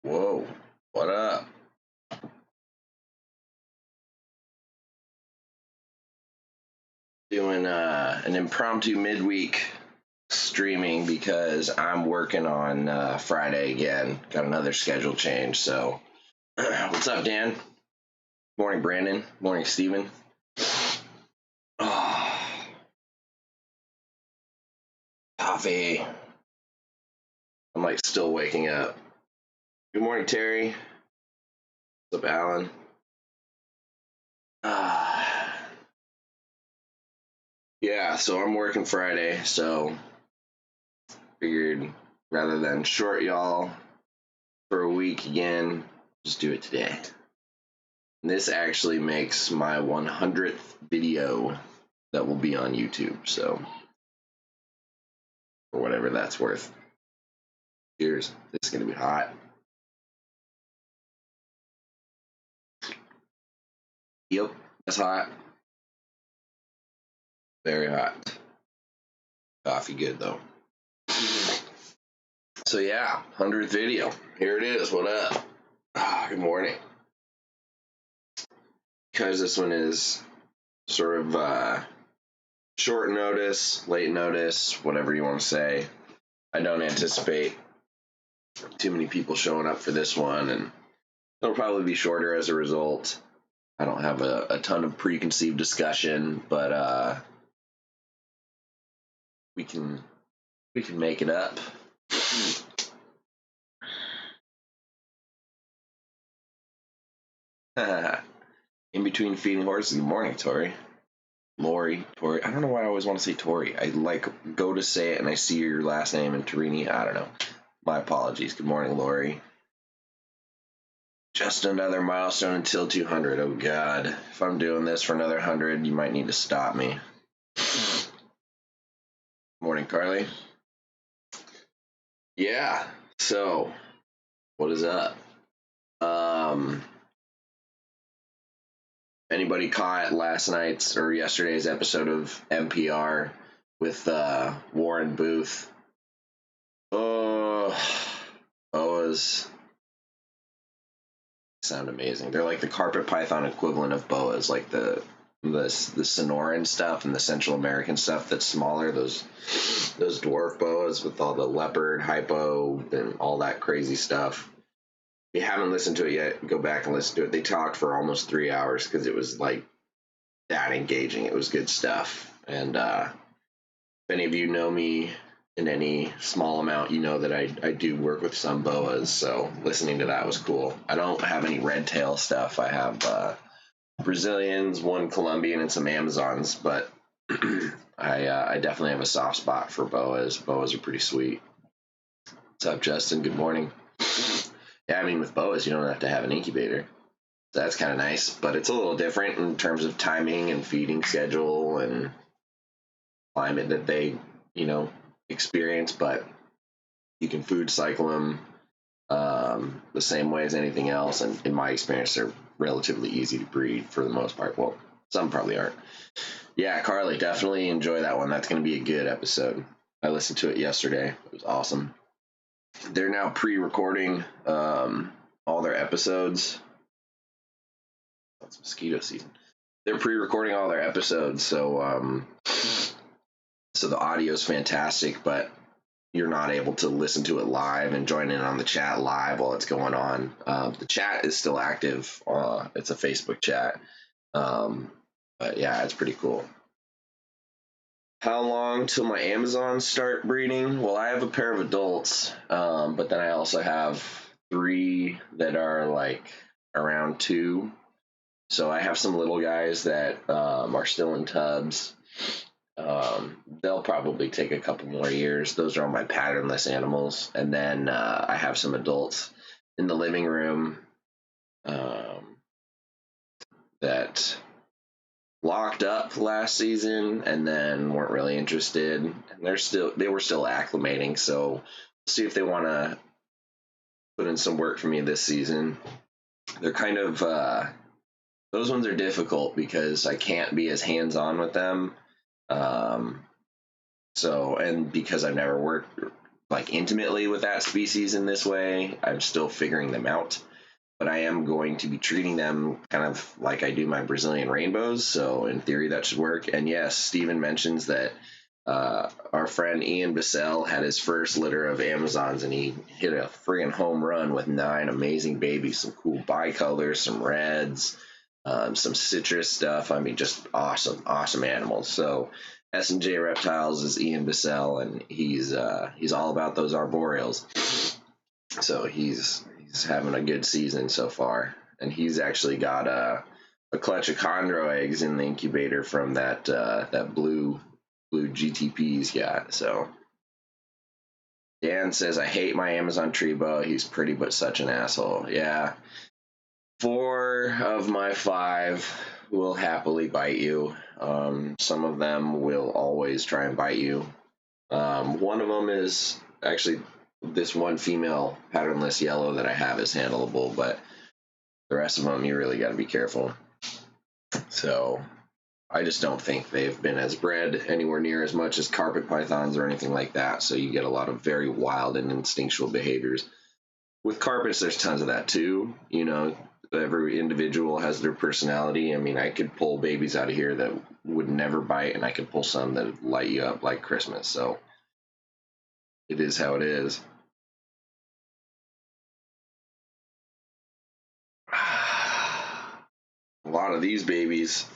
Whoa, what up? Doing an impromptu midweek streaming because I'm working on Friday again. Got another schedule change. So, what's up, Dan? Morning, Brandon. Morning, Steven. Oh, coffee. I'm like still waking up. Good morning, Terry. What's up, Alan? Yeah, so I'm working Friday, so figured rather than short y'all for a week again, just do it today. And this actually makes my 100th video that will be on YouTube, so for whatever that's worth. Cheers. This is going to be hot. Yep, that's hot. Very hot. Coffee good, though. So yeah, 100th video. Here it is. What up? Good morning. Because this one is sort of short notice, late notice, whatever you want to say. I don't anticipate too many people showing up for this one, and it'll probably be shorter as a result. I don't have a ton of preconceived discussion, but we can make it up. In between feeding horses. Good morning, Tori. Tori. I don't know why I always want to say Tori. I go to say it and I see your last name and Torini. I don't know. My apologies. Good morning, Lori. Just another milestone until 200. Oh God. If I'm doing this for another 100, you might need to stop me. Morning, Carly. Yeah. So, what is up? Anybody caught last night's or yesterday's episode of NPR with Warren Booth? Oh, boas sound amazing. They're like the carpet python equivalent of boas, like the Sonoran stuff and the Central American stuff that's smaller. Those dwarf boas with all the leopard, hypo, and all that crazy stuff. If you haven't listened to it yet, go back and listen to it. They talked for almost 3 hours because it was like that engaging. It was good stuff. And if any of you know me in any small amount, you know that I do work with some boas. So listening to that was cool. I don't have any red tail stuff. I have Brazilians, one Colombian, and some Amazons. But I definitely have a soft spot for boas. Boas are pretty sweet. What's up, Justin? Good morning. Yeah, I mean, with boas, you don't have to have an incubator. So that's kind of nice, but it's a little different in terms of timing and feeding schedule and climate that they, experience, but you can food cycle them the same way as anything else. And in my experience, they're relatively easy to breed for the most part. Well, some probably aren't. Yeah, Carly, definitely enjoy that one. That's going to be a good episode. I listened to it yesterday. It was awesome. They're now pre-recording all their episodes. That's mosquito season. They're pre-recording all their episodes, so the audio is fantastic, but you're not able to listen to it live and join in on the chat live while it's going on. The chat is still active. It's a Facebook chat, but yeah, it's pretty cool. How long till my Amazons start breeding? Well, I have a pair of adults, but then I also have 3 that are like around 2. So I have some little guys that are still in tubs. They'll probably take a couple more years. Those are all my patternless animals. And then I have some adults in the living room that locked up last season and then weren't really interested. And they were still acclimating. So we'll see if they want to put in some work for me this season. They're kind of those ones are difficult because I can't be as hands-on with them. And because I've never worked like intimately with that species in this way. I'm still figuring them out, but I am going to be treating them kind of like I do my Brazilian rainbows. So in theory, that should work. And yes, Steven mentions that our friend Ian Bissell had his first litter of Amazons, and he hit a friggin' home run with 9 amazing babies, some cool bicolors, some reds, some citrus stuff. I mean, just awesome, awesome animals. So S&J Reptiles is Ian Bissell, and he's all about those arboreals. So he's having a good season so far, and he's actually got a clutch of chondro eggs in the incubator from that blue GTP he's got. So Dan says, I hate my Amazon tree boa. He's pretty but such an asshole. Yeah. 4 of my 5 will happily bite you. Some of them will always try and bite you. One of them is actually this one female patternless yellow that I have is handleable, but the rest of them you really got to be careful. So I just don't think they've been as bred anywhere near as much as carpet pythons or anything like that. So you get a lot of very wild and instinctual behaviors. With carpets, there's tons of that too. You know, every individual has their personality. I mean, I could pull babies out of here that would never bite, and I could pull some that would light you up like Christmas. So it is how it is. A lot of these babies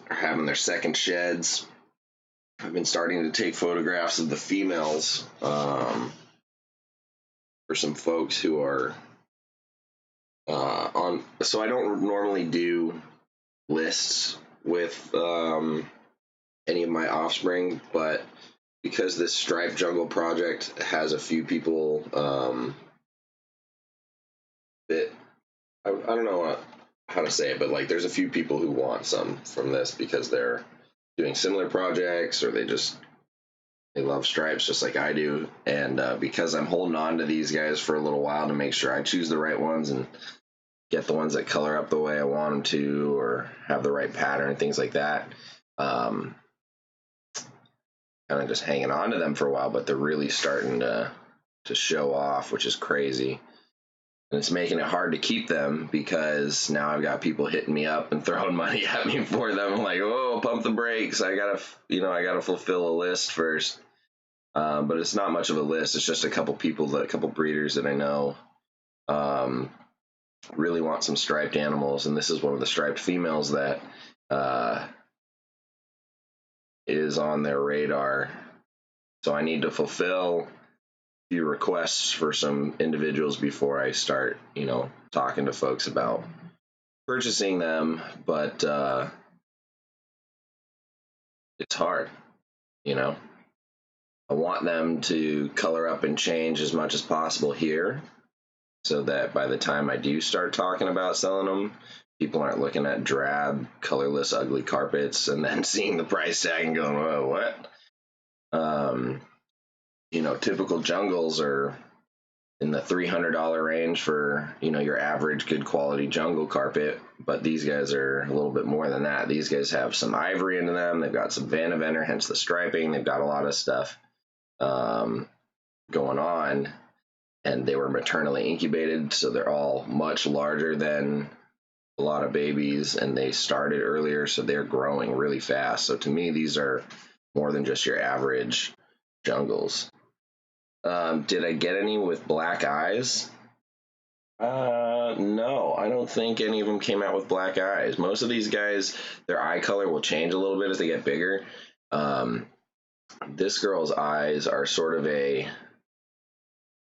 are having their second sheds. I've been starting to take photographs of the females for some folks who are on. So I don't normally do lists with any of my offspring, but because this Stripe Jungle project has a few people that I don't know how to say it, but like there's a few people who want some from this because they're doing similar projects or they love stripes just like I do. And because I'm holding on to these guys for a little while to make sure I choose the right ones and get the ones that color up the way I want them to or have the right pattern, things like that. Kind of just hanging on to them for a while, but they're really starting to show off, which is crazy. And it's making it hard to keep them because now I've got people hitting me up and throwing money at me for them. I'm like, oh, pump the brakes. I gotta fulfill a list first. But it's not much of a list. It's just a couple breeders that I know really want some striped animals, and this is one of the striped females that is on their radar. So I need to fulfill few requests for some individuals before I start, talking to folks about purchasing them, but it's hard, I want them to color up and change as much as possible here so that by the time I do start talking about selling them, people aren't looking at drab, colorless, ugly carpets and then seeing the price tag and going, whoa, what? Typical jungles are in the $300 range for your average good quality jungle carpet, but these guys are a little bit more than that. These guys have some ivory into them. They've got some Vanaventer, hence the striping. They've got a lot of stuff going on, and they were maternally incubated, so they're all much larger than a lot of babies, and they started earlier, so they're growing really fast. So to me, these are more than just your average jungles. Did I get any with black eyes? No, I don't think any of them came out with black eyes. Most of these guys, their eye color will change a little bit as they get bigger. This girl's eyes are sort of a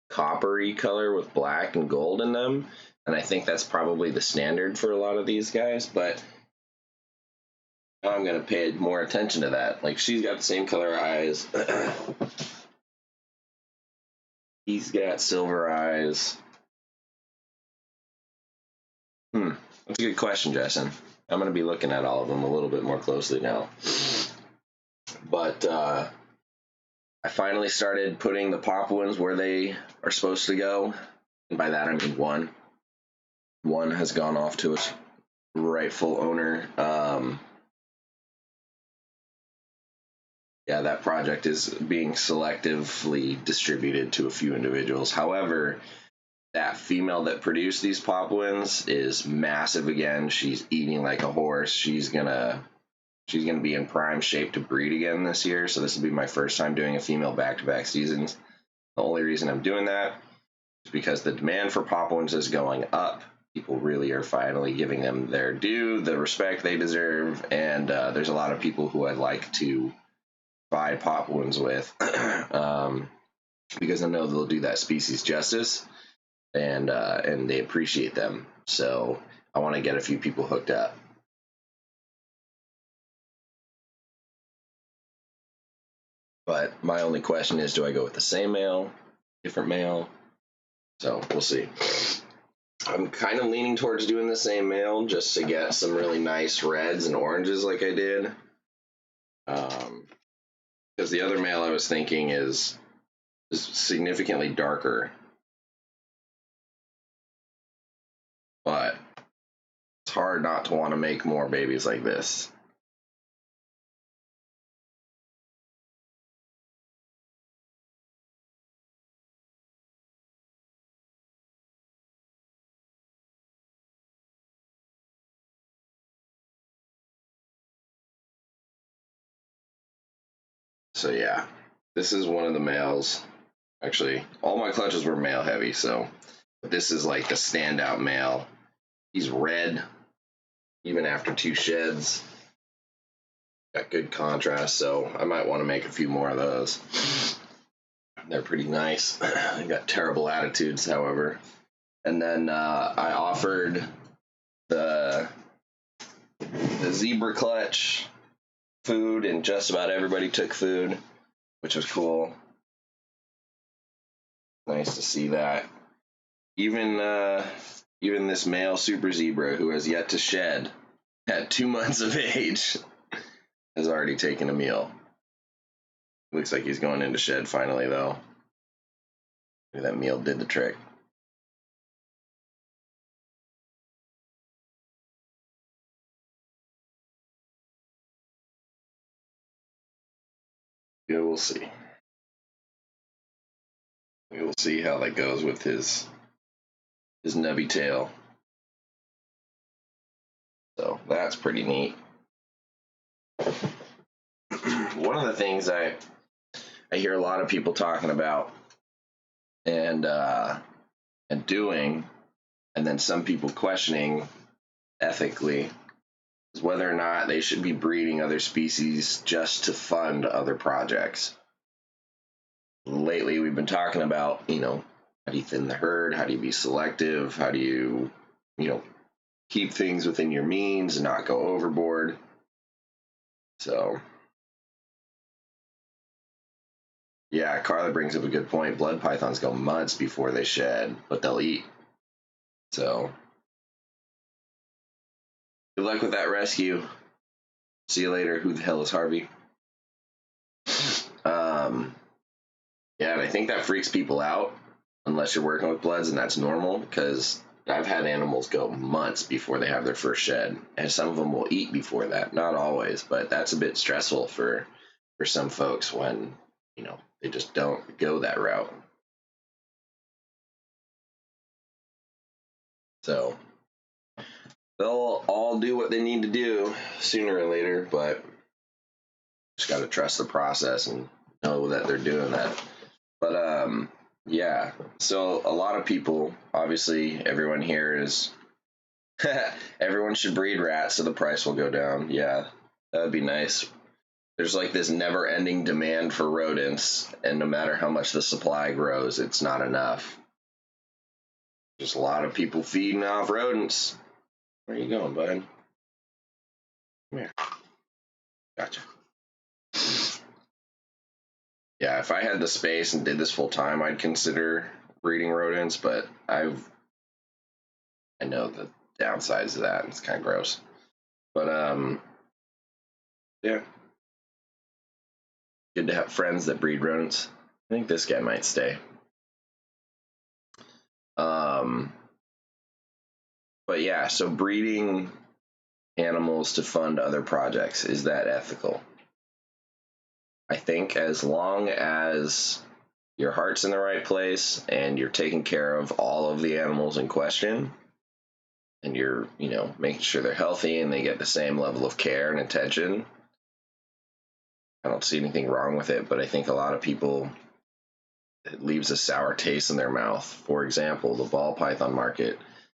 coppery color with black and gold in them, and I think that's probably the standard for a lot of these guys, but I'm going to pay more attention to that. Like, she's got the same color eyes. He's got silver eyes. That's a good question, Jason. I'm going to be looking at all of them a little bit more closely now. But I finally started putting the Papuans where they are supposed to go. And by that, I mean one. One has gone off to its rightful owner. yeah, that project is being selectively distributed to a few individuals. However, that female that produced these Papuans is massive again. She's eating like a horse. She's gonna be in prime shape to breed again this year. So this will be my first time doing a female back-to-back seasons. The only reason I'm doing that is because the demand for Papuans is going up. People really are finally giving them their due, the respect they deserve, and there's a lot of people who I'd like to buy Papuans with, because I know they'll do that species justice, and they appreciate them. So I want to get a few people hooked up. But my only question is, do I go with the same male, different male? So we'll see. I'm kind of leaning towards doing the same male just to get some really nice reds and oranges like I did. Because the other male I was thinking is significantly darker. But it's hard not to want to make more babies like this. So yeah, this is one of the males. Actually, all my clutches were male heavy, so this is like the standout male. He's red, even after 2 sheds. Got good contrast, so I might want to make a few more of those. They're pretty nice. They got terrible attitudes, however. And then I offered the zebra clutch food, and just about everybody took food, which was cool. Nice to see that. Even this male super zebra who has yet to shed at 2 months of age has already taken a meal. Looks like he's going into shed finally, though. Maybe that meal did the trick. Yeah, we'll see. We will see how that goes with his nubby tail. So that's pretty neat. One of the things I hear a lot of people talking about and doing, and then some people questioning ethically, is whether or not they should be breeding other species just to fund other projects. Lately, we've been talking about, how do you thin the herd? How do you be selective? How do you, keep things within your means and not go overboard? So, yeah, Carla brings up a good point. Blood pythons go months before they shed, but they'll eat. So, good luck with that rescue. See you later. Who the hell is Harvey? Yeah, and I think that freaks people out unless you're working with bloods, and that's normal because I've had animals go months before they have their first shed, and some of them will eat before that. Not always, but that's a bit stressful for some folks when they just don't go that route. So they'll all do what they need to do sooner or later, but just got to trust the process and know that they're doing that. But yeah. So a lot of people, obviously, everyone here is everyone should breed rats so the price will go down. Yeah, that would be nice. There's like this never-ending demand for rodents, and no matter how much the supply grows, it's not enough. Just a lot of people feeding off rodents. Where are you going, bud? Come here. Gotcha. Yeah, if I had the space and did this full time, I'd consider breeding rodents, but I know the downsides of that. It's kind of gross. But yeah, good to have friends that breed rodents. I think this guy might stay. But yeah, so breeding animals to fund other projects, is that ethical? I think as long as your heart's in the right place and you're taking care of all of the animals in question, and you're, making sure they're healthy and they get the same level of care and attention, I don't see anything wrong with it. But I think a lot of people, it leaves a sour taste in their mouth. For example, the ball python market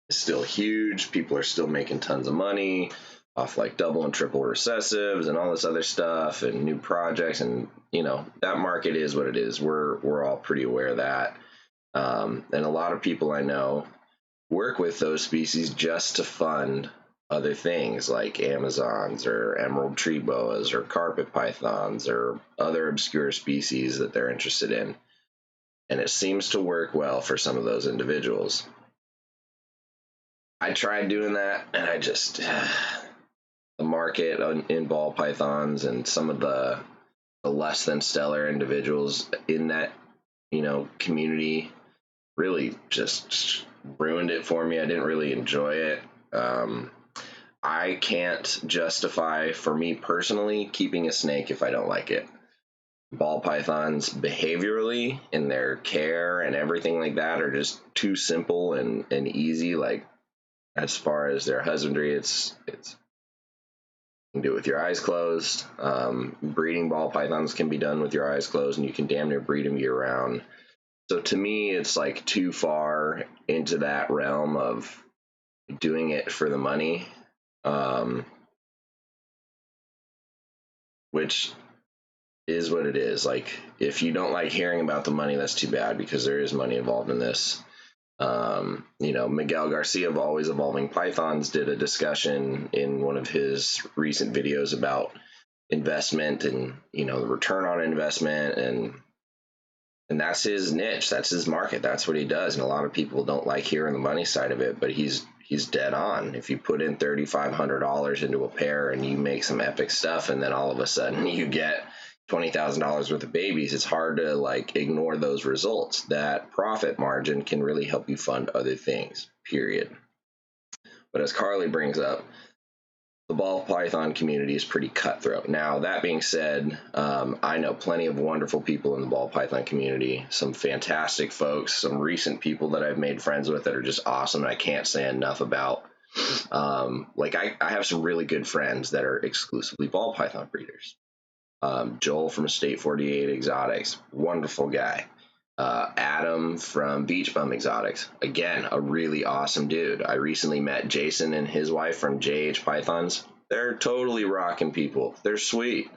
is still huge. People are still making tons of money off like double and triple recessives and all this other stuff and new projects. And, that market is what it is. We're all pretty aware of that. And a lot of people I know work with those species just to fund other things like Amazons or emerald tree boas or carpet pythons or other obscure species that they're interested in. And it seems to work well for some of those individuals. I tried doing that, and I just the market in ball pythons and some of the less than stellar individuals in that community really just ruined it for me. I didn't really enjoy it. I can't justify, for me personally, keeping a snake if I don't like it. Ball pythons behaviorally in their care and everything like that are just too simple and easy. Like, as far as their husbandry, it's you can do it with your eyes closed. Breeding ball pythons can be done with your eyes closed, and you can damn near breed them year round. So to me, it's like too far into that realm of doing it for the money, which is what it is. Like, if you don't like hearing about the money, that's too bad, because there is money involved in this. Miguel Garcia of Always Evolving Pythons did a discussion in one of his recent videos about investment and, the return on investment, and that's his niche, that's his market, that's what he does. And a lot of people don't like hearing the money side of it, but he's dead on. If you put in $3,500 into a pair and you make some epic stuff, and then all of a sudden you get $20,000 worth of babies, it's hard to ignore those results. That profit margin can really help you fund other things, period. But as Carly brings up, the ball python community is pretty cutthroat. Now, that being said, I know plenty of wonderful people in the ball python community, some fantastic folks, some recent people that I've made friends with that are just awesome, and I can't say enough about. I have some really good friends that are exclusively ball python breeders. Joel from State 48 Exotics, wonderful guy. Adam from Beach Bum Exotics, again, a really awesome dude. I recently met Jason and his wife from JH Pythons. They're totally rocking people. They're sweet.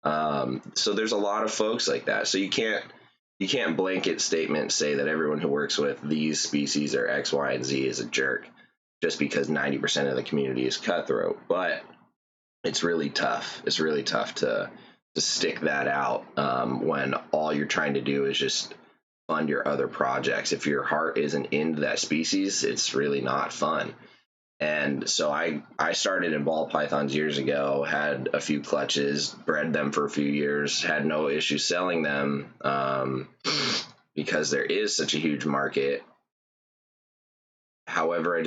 So there's a lot of folks like that. So you can't blanket statement say that everyone who works with these species or X, Y, and Z is a jerk just because 90% of the community is cutthroat. But it's really tough. It's really tough to stick that out when all you're trying to do is just fund your other projects. If your heart isn't into that species, it's really not fun. And so I started in ball pythons years ago, had a few clutches, bred them for a few years, had no issue selling them because there is such a huge market. However,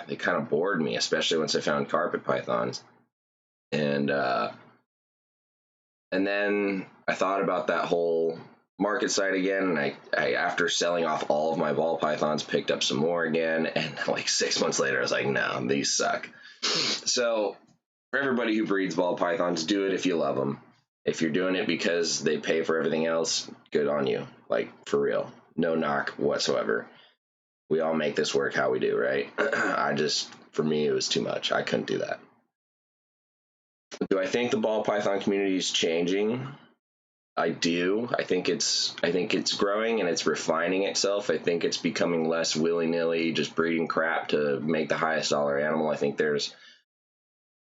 they kind of bored me, especially once I found carpet pythons. And then I thought about that whole market side again, and I after selling off all of my ball pythons, picked up some more again, and 6 months later I was like, no, these suck. So for everybody who breeds ball pythons, do it if you love them. If you're doing it because they pay for everything else, good on you. For real, no knock whatsoever. We all make this work how we do, right? For me, it was too much. I couldn't do that. Do I think the ball python community is changing? I do. I think it's growing and it's refining itself. I think it's becoming less willy-nilly just breeding crap to make the highest dollar animal. I think there's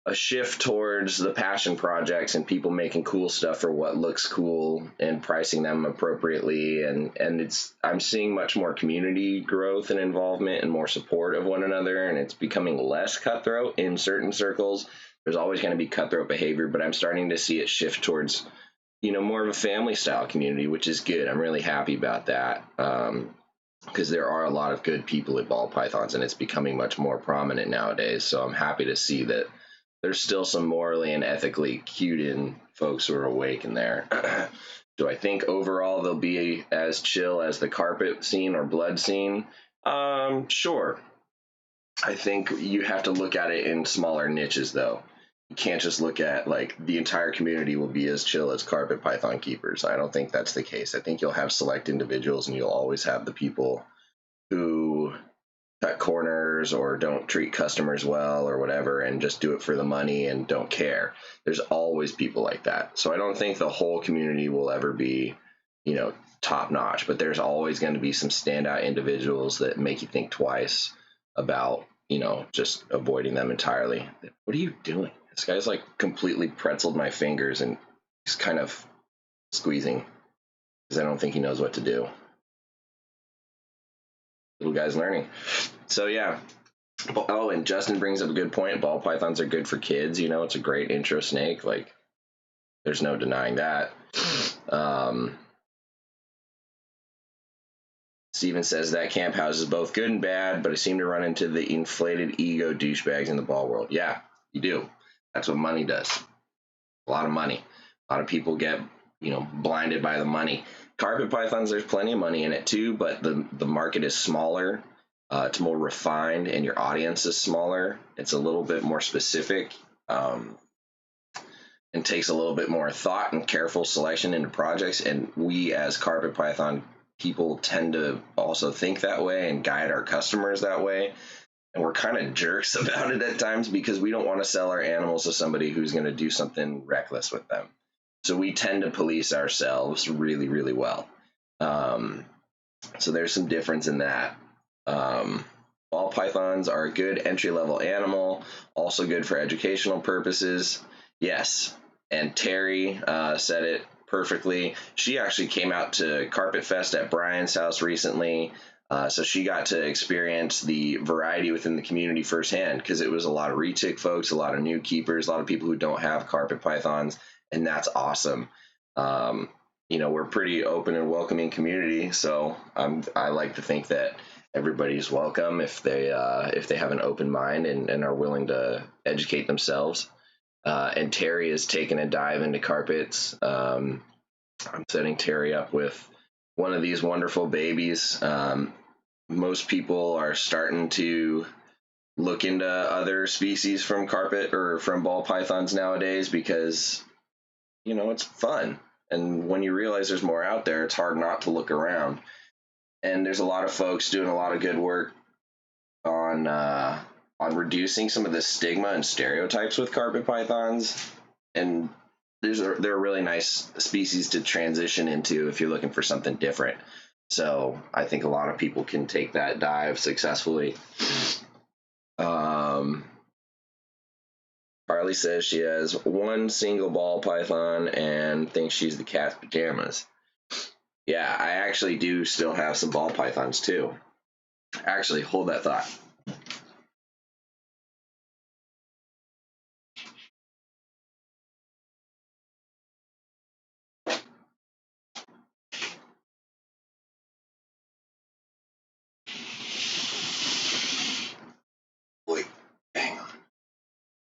a shift towards the passion projects and people making cool stuff for what looks cool and pricing them appropriately. And I'm seeing much more community growth and involvement and more support of one another, and it's becoming less cutthroat in certain circles. There's always going to be cutthroat behavior, but I'm starting to see it shift towards, more of a family style community, which is good. I'm really happy about that because there are a lot of good people at ball pythons, and it's becoming much more prominent nowadays. So I'm happy to see that there's still some morally and ethically cued in folks who are awake in there. Do I think overall they'll be as chill as the carpet scene or blood scene? Sure. I think you have to look at it in smaller niches, though. You can't just look at like the entire community will be as chill as carpet python keepers. I don't think that's the case. I think you'll have select individuals, and you'll always have the people who cut corners or don't treat customers well or whatever and just do it for the money and don't care. There's always people like that. So I don't think the whole community will ever be, top notch, but there's always going to be some standout individuals that make you think twice about, just avoiding them entirely. What are you doing? This guy's like completely pretzeled my fingers and he's kind of squeezing because I don't think he knows what to do. Little guy's learning. So yeah. Oh, and Justin brings up a good point. Ball pythons are good for kids. It's a great intro snake. Like, there's no denying that. Steven says that camp house is both good and bad, but I seem to run into the inflated ego douchebags in the ball world. Yeah, you do. That's what money does. A lot of money. A lot of people get, blinded by the money. Carpet pythons, there's plenty of money in it too, but the market is smaller. It's more refined, and your audience is smaller. It's a little bit more specific, and takes a little bit more thought and careful selection into projects. And we, as carpet python people, tend to also think that way and guide our customers that way. And we're kind of jerks about it at times because we don't want to sell our animals to somebody who's going to do something reckless with them. So we tend to police ourselves really, really well. So there's some difference in that. Ball pythons are a good entry-level animal, also good for educational purposes. Yes, and Terry said it perfectly. She actually came out to Carpet Fest at Brian's house recently, so she got to experience the variety within the community firsthand because it was a lot of retic folks, a lot of new keepers, a lot of people who don't have carpet pythons, and that's awesome. We're pretty open and welcoming community, so I like to think that everybody's welcome if they have an open mind and are willing to educate themselves. And Terry has taken a dive into carpets. I'm setting Terry up with one of these wonderful babies. Most people are starting to look into other species from carpet or from ball pythons nowadays because, it's fun. And when you realize there's more out there, it's hard not to look around. And there's a lot of folks doing a lot of good work on reducing some of the stigma and stereotypes with carpet pythons. And they're a really nice species to transition into if you're looking for something different. So I think a lot of people can take that dive successfully. Carly says she has one single ball python and thinks she's the cat's pajamas. Yeah, I actually do still have some ball pythons too. Actually, hold that thought. Wait, hang on.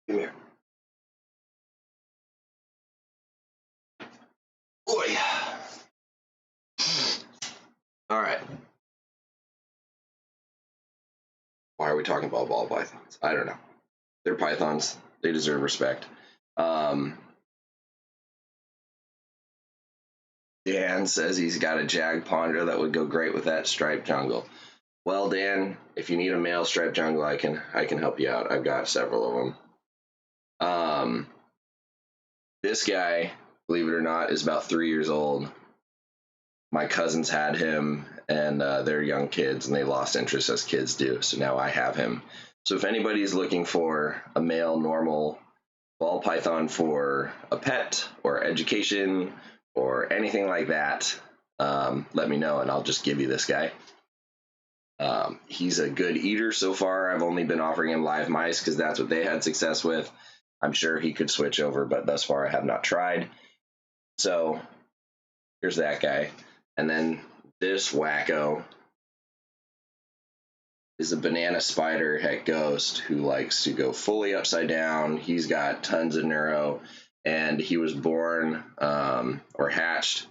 Come here. Boy. All right. Why are we talking about ball pythons? I don't know. They're pythons. They deserve respect. Dan says he's got a jag ponder that would go great with that striped jungle. Well, Dan, if you need a male striped jungle, I can help you out. I've got several of them. This guy, believe it or not, is about 3 years old. My cousins had him, and they're young kids, and they lost interest as kids do. So now I have him. So if anybody's looking for a male normal ball python for a pet or education or anything like that, let me know, and I'll just give you this guy. He's a good eater so far. I've only been offering him live mice because that's what they had success with. I'm sure he could switch over, but thus far I have not tried. So here's that guy. And then this wacko is a banana spider het ghost who likes to go fully upside down. He's got tons of neuro, and he was born or hatched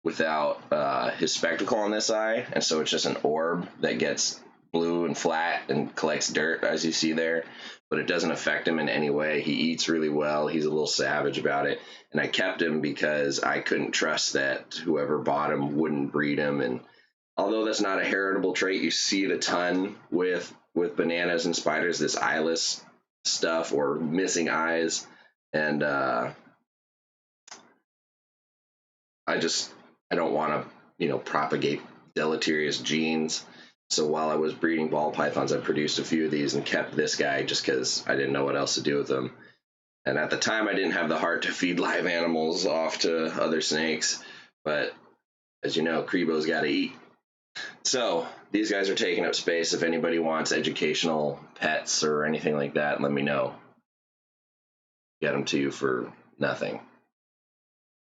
without his spectacle on this eye, and so it's just an orb that gets blue and flat and collects dirt, as you see there, but it doesn't affect him in any way. He eats really well. He's a little savage about it, and I kept him because I couldn't trust that whoever bought him wouldn't breed him. And although that's not a heritable trait, you see it a ton with bananas and spiders, this eyeless stuff or missing eyes, and I don't want to, propagate deleterious genes. So while I was breeding ball pythons, I produced a few of these and kept this guy just because I didn't know what else to do with them. And at the time, I didn't have the heart to feed live animals off to other snakes. But as you know, Crebo's got to eat. So these guys are taking up space. If anybody wants educational pets or anything like that, let me know. Get them to you for nothing.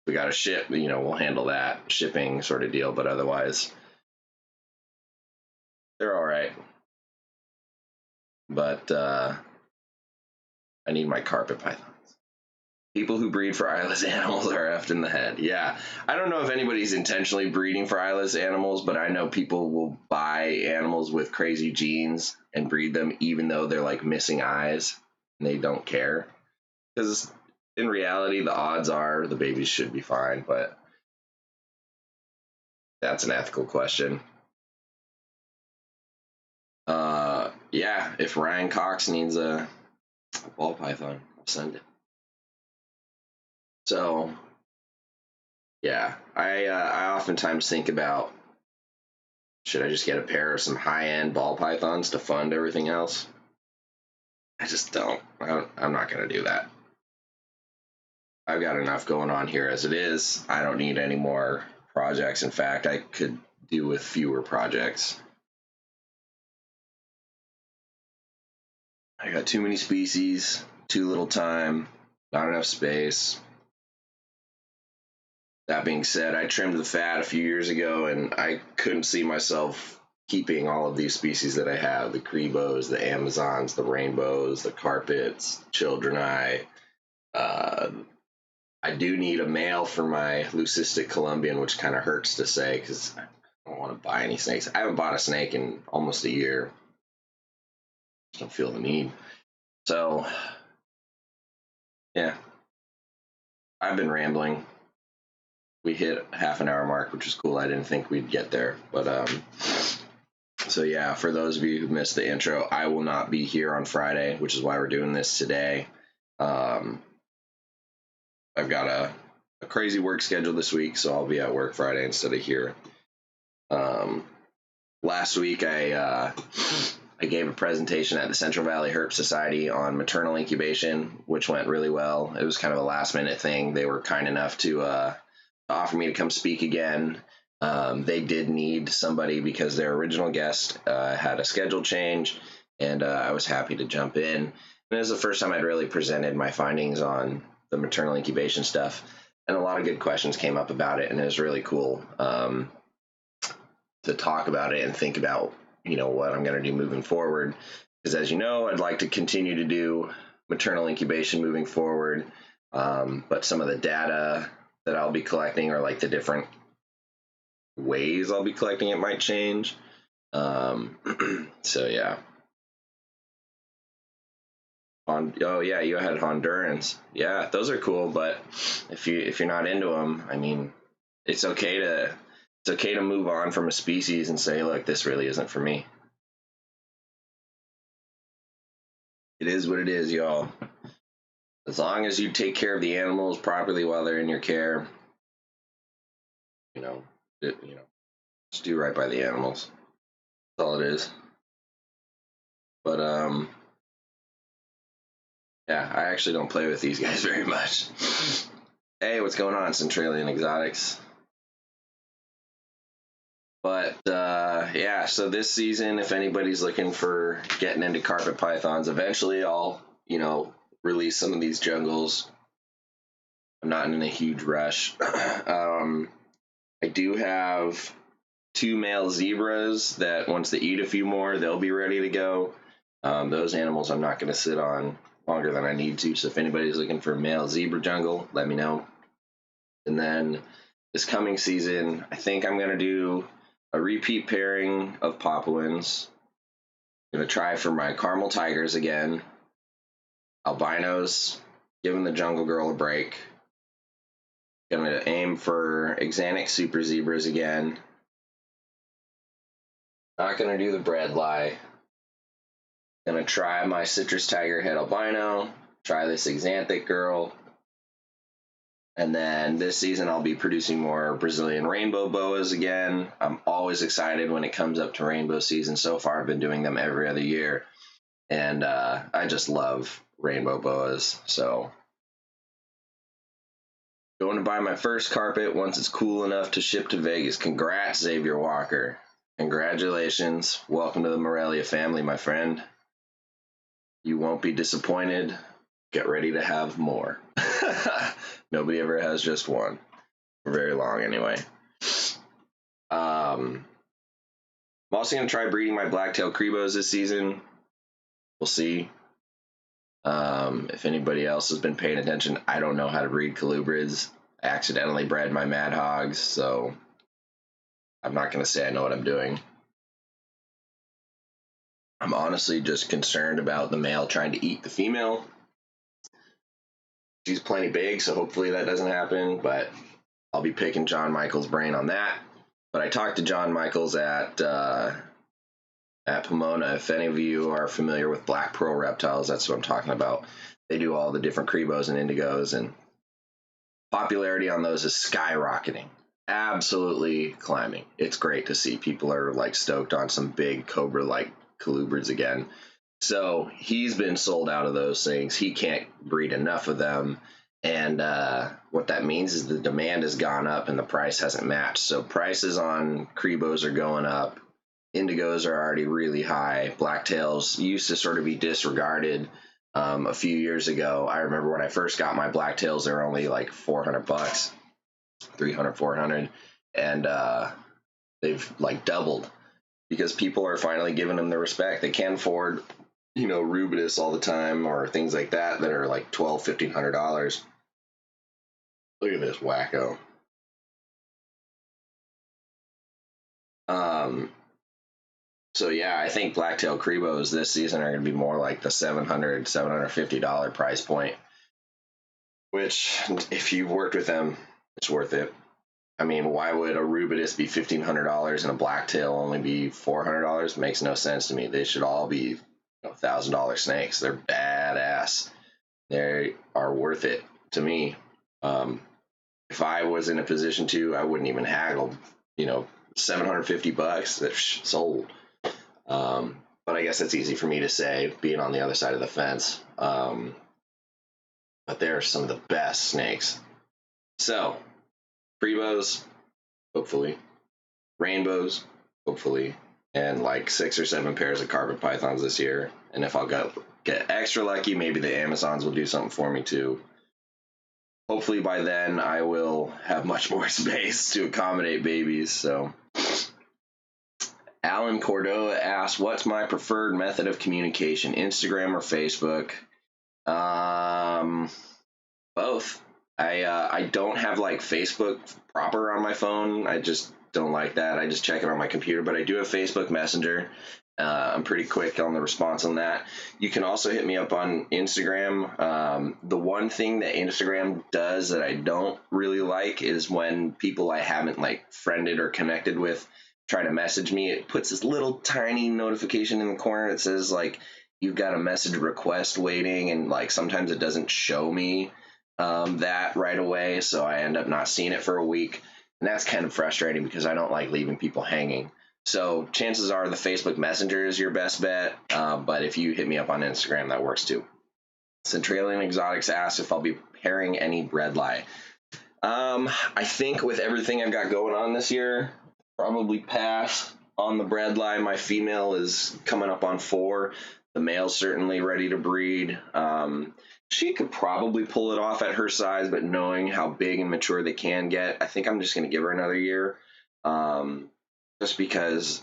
We got to ship, we'll handle that shipping sort of deal, but otherwise they're all right. But I need my carpet pythons. People who breed for eyeless animals are effed in the head. Yeah, I don't know if anybody's intentionally breeding for eyeless animals, but I know people will buy animals with crazy genes and breed them even though they're like missing eyes and they don't care. Because in reality, the odds are the babies should be fine, but that's an ethical question. Yeah, if Ryan Cox needs a ball python, I'll send it. So, yeah, I oftentimes think about, should I just get a pair of some high-end ball pythons to fund everything else? I just don't. I'm not going to do that. I've got enough going on here as it is. I don't need any more projects. In fact, I could do with fewer projects. I got too many species, too little time, not enough space. That being said, I trimmed the fat a few years ago, and I couldn't see myself keeping all of these species that I have: the Crebos, the Amazons, the rainbows, the carpets, children eye. I do need a male for my leucistic Colombian, which kind of hurts to say because I don't want to buy any snakes. I haven't bought a snake in almost a year. Just don't feel the need. So, yeah, I've been rambling. We hit half an hour mark, which is cool. I didn't think we'd get there, but so yeah, for those of you who missed the intro, I will not be here on Friday, which is why we're doing this today. I've got a crazy work schedule this week, so I'll be at work Friday instead of here. Last week I gave a presentation at the Central Valley Herp Society on maternal incubation, which went really well. It was kind of a last minute thing. They were kind enough to offer me to come speak again. They did need somebody because their original guest had a schedule change, and I was happy to jump in. And it was the first time I'd really presented my findings on the maternal incubation stuff, and a lot of good questions came up about it, and it was really cool to talk about it and think about, what I'm going to do moving forward. Because as you know, I'd like to continue to do maternal incubation moving forward, but some of the data that I'll be collecting, or like the different ways I'll be collecting it, might change. So yeah. Oh yeah, you had Hondurans. Yeah, those are cool, but if you're not into them, I mean, it's okay to move on from a species and say, look, this really isn't for me. It is what it is, y'all. As long as you take care of the animals properly while they're in your care, just do right by the animals. That's all it is. But yeah, I actually don't play with these guys very much. Hey, what's going on, Centralian Exotics? But yeah, so this season, if anybody's looking for getting into carpet pythons, eventually I'll, release some of these jungles. I'm not in a huge rush. I do have 2 male zebras that once they eat a few more, they'll be ready to go. Those animals I'm not going to sit on longer than I need to. So if anybody's looking for a male zebra jungle, let me know. And then this coming season, I think I'm going to do a repeat pairing of Papuans. I'm going to try for my caramel tigers again. Albinos, giving the jungle girl a break. Going to aim for Axanthic super zebras again. Not going to do the bredli. Going to try my citrus tiger head albino. Try this Axanthic girl. And then this season I'll be producing more Brazilian rainbow boas again. I'm always excited when it comes up to rainbow season. So far I've been doing them every other year. And I just love rainbow boas. So going to buy my first carpet once it's cool enough to ship to Vegas. Congrats, Xavier Walker. Congratulations. Welcome to the Morelia family, my friend. You won't be disappointed. Get ready to have more. Nobody ever has just one. For very long, anyway. I'm also going to try breeding my blacktail Crebos this season. We'll see. If anybody else has been paying attention, I don't know how to breed colubrids. I accidentally bred my mad hogs, so I'm not going to say I know what I'm doing. I'm honestly just concerned about the male trying to eat the female. She's plenty big, so hopefully that doesn't happen, but I'll be picking John Michael's brain on that. But I talked to John Michaels at Pomona. If any of you are familiar with Black Pearl Reptiles, that's what I'm talking about. They do all the different Crebos and Indigos, and popularity on those is skyrocketing. Absolutely climbing. It's great to see. People are like stoked on some big Cobra-like colubrids again. So he's been sold out of those things. He can't breed enough of them. And what that means is the demand has gone up and the price hasn't matched. So prices on Crebos are going up. Indigos are already really high. Blacktails used to sort of be disregarded a few years ago. I remember when I first got my blacktails, they were only like $400, 300, 400. And they've like doubled because people are finally giving them the respect. They can't afford, Rubidus all the time or things like that are like $1,200, $1,500. Look at this wacko. So yeah, I think blacktail Crebos this season are going to be more like the $700, $750 price point, which if you've worked with them, it's worth it. I mean, why would a Rubidus be $1,500 and a blacktail only be $400? Makes no sense to me. They should all be $1,000 snakes. They're badass. They are worth it to me. If I was in a position to, I wouldn't even haggle. $750. They're sold. But I guess that's easy for me to say, being on the other side of the fence. But they're some of the best snakes. So, Crebos, hopefully. Rainbows, hopefully. And like 6 or 7 pairs of carpet pythons this year. And if I'll get extra lucky, maybe the Amazons will do something for me too. Hopefully by then I will have much more space to accommodate babies. So Alan Cordova asks, what's my preferred method of communication, Instagram or Facebook? Both. I don't have like Facebook proper on my phone. I just don't like that. I just check it on my computer, but I do have Facebook Messenger. I'm pretty quick on the response on that. You can also hit me up on Instagram. The one thing that Instagram does that I don't really like is when people I haven't like friended or connected with try to message me. It puts this little tiny notification in the corner that says like you've got a message request waiting, and like sometimes it doesn't show me that right away, so I end up not seeing it for a week, and that's kind of frustrating because I don't like leaving people hanging. So chances are the Facebook Messenger is your best bet, but if you hit me up on Instagram, that works too. Centralian Exotics asks if I'll be pairing any bredli. I think with everything I've got going on this year, probably pass on the bredli. My female is coming up on 4. The male's certainly ready to breed. She could probably pull it off at her size, but knowing how big and mature they can get, I think I'm just going to give her another year. Just because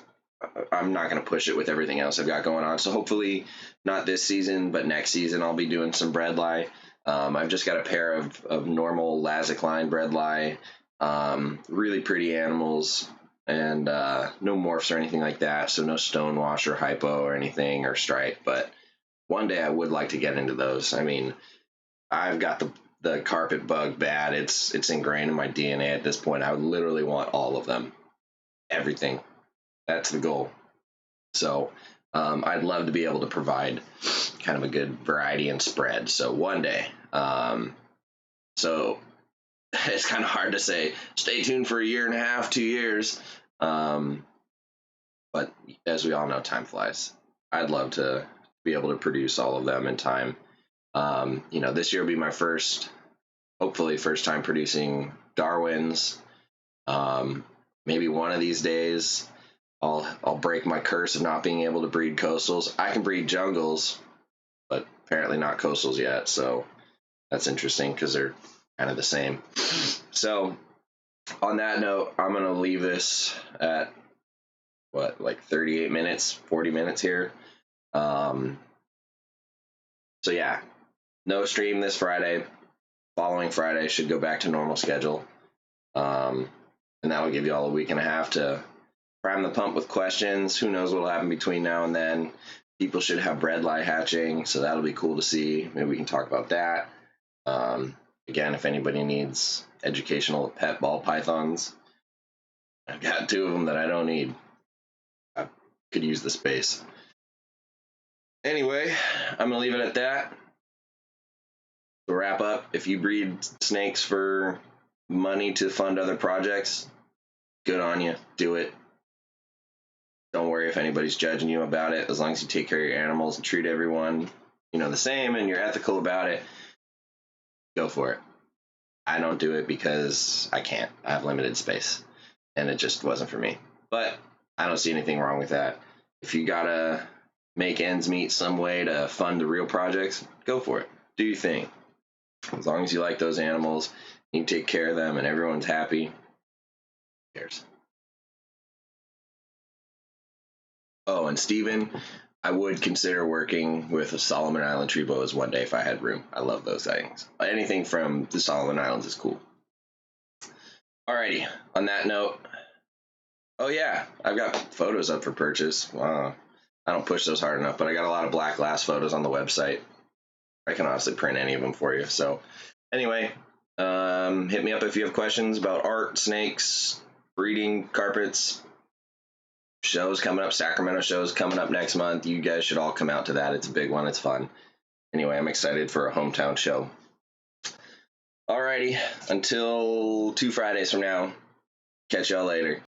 I'm not going to push it with everything else I've got going on. So hopefully not this season, but next season I'll be doing some bredli. I've just got a pair of normal Lazicline bredli, really pretty animals, and no morphs or anything like that. So no stonewash or hypo or anything or stripe. But one day I would like to get into those. I mean, I've got the carpet bug bad. It's ingrained in my DNA at this point. I would literally want all of them, everything. That's the goal. So I'd love to be able to provide kind of a good variety and spread. So one day. So it's kind of hard to say, stay tuned for a year and a half, 2 years. But as we all know, time flies. I'd love to be able to produce all of them in time. This year will be my hopefully first time producing Darwins. Maybe one of these days I'll break my curse of not being able to breed coastals. I can breed jungles, but apparently not coastals yet. So that's interesting because they're kind of the same. So on that note, I'm going to leave this at like 38 minutes, 40 minutes here. So yeah, no stream this Friday. Following Friday should go back to normal schedule. And that will give you all a week and a half to prime the pump with questions. Who knows what will happen between now and then. People should have bredli hatching, so that'll be cool to see. Maybe we can talk about that. Again, if anybody needs educational pet ball pythons, I've got 2 of them that I don't need. I could use the space. Anyway, I'm going to leave it at that. To wrap up, if you breed snakes for money to fund other projects, good on you. Do it. Don't worry if anybody's judging you about it. As long as you take care of your animals and treat everyone, the same, and you're ethical about it, go for it. I don't do it because I can't. I have limited space, and it just wasn't for me. But I don't see anything wrong with that. If you gotta make ends meet some way to fund the real projects, go for it. Do your thing. As long as you like those animals, you take care of them, and everyone's happy, who cares? Oh, and Steven, I would consider working with a Solomon Island tree boas one day if I had room. I love those things. Anything from the Solomon Islands is cool. Alrighty, on that note, oh yeah, I've got photos up for purchase. Wow. I don't push those hard enough, but I got a lot of black glass photos on the website. I can honestly print any of them for you. So anyway, hit me up if you have questions about art, snakes, breeding, carpets. Shows coming up, Sacramento shows coming up next month. You guys should all come out to that. It's a big one. It's fun. Anyway, I'm excited for a hometown show. Alrighty, until 2 Fridays from now. Catch y'all later.